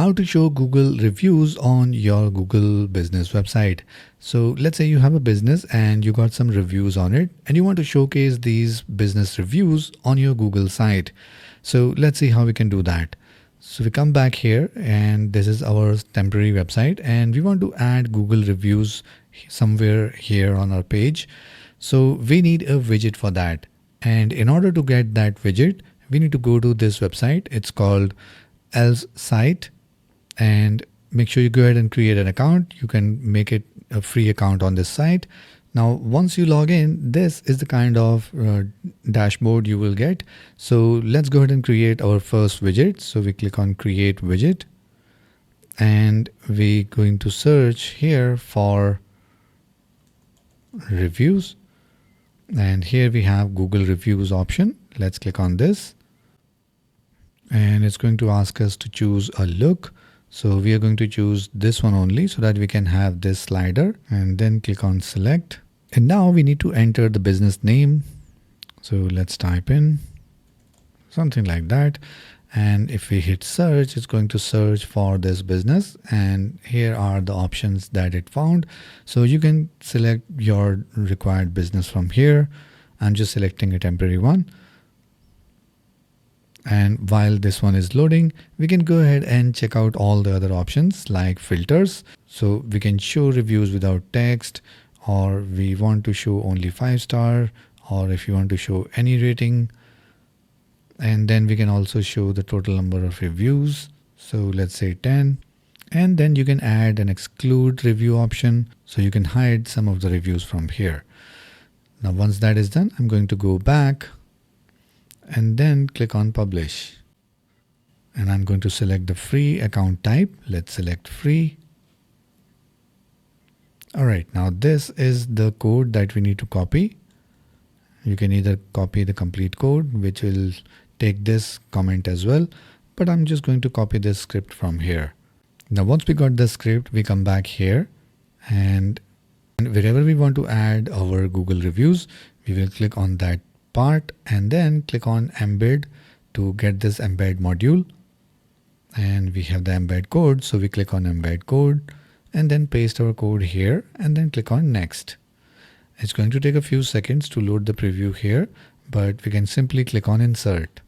How to show Google reviews on your Google business website. So let's say you have a business and you got some reviews on it and you want to showcase these business reviews on your Google site. So let's see how we can do that. So we come back here and this is our temporary website and we want to add Google reviews somewhere here on our page. So we need a widget for that. And in order to get that widget, we need to go to this website. It's called Else Site. And make sure you go ahead and create an account. You can make it a free account on this site. Now, once you log in, this is the kind of dashboard you will get. So let's go ahead and create our first widget. So we click on Create Widget and we're going to search here for reviews. And here we have Google Reviews option. Let's click on this. And it's going to ask us to choose a look. So we are going to choose this one only so that we can have this slider and then click on select. And now we need to enter the business name. So let's type in something like that. And if we hit search, it's going to search for this business. And here are the options that it found. So you can select your required business from here. I'm just selecting a temporary one. And while this one is loading, we can go ahead and check out all the other options like filters. So we can show reviews without text, or we want to show only 5-star, or if you want to show any rating. And then we can also show the total number of reviews. So let's say 10. And then you can add an exclude review option. So you can hide some of the reviews from here. Now, once that is done, I'm going to go back and then click on publish. And I'm going to select the free account type. Let's select free. All right, now this is the code that we need to copy. You can either copy the complete code, which will take this comment as well, but I'm just going to copy this script from here. Now, once we got the script, we come back here and wherever we want to add our Google reviews, we will click on that part and then click on embed to get this embed module. And we have the embed code. So we click on embed code and then paste our code here and then click on next. It's going to take a few seconds to load the preview here, but we can simply click on insert.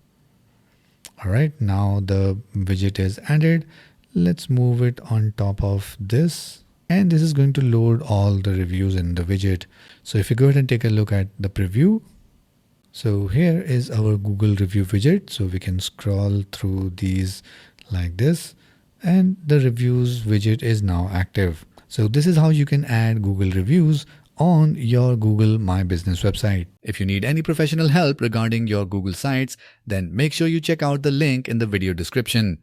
All right, now the widget is added. Let's move it on top of this. And this is going to load all the reviews in the widget. So if you go ahead and take a look at the preview, so here is our Google review widget. So we can scroll through these like this and the reviews widget is now active. So this is how you can add Google reviews on your Google My Business website. If you need any professional help regarding your Google sites, then make sure you check out the link in the video description.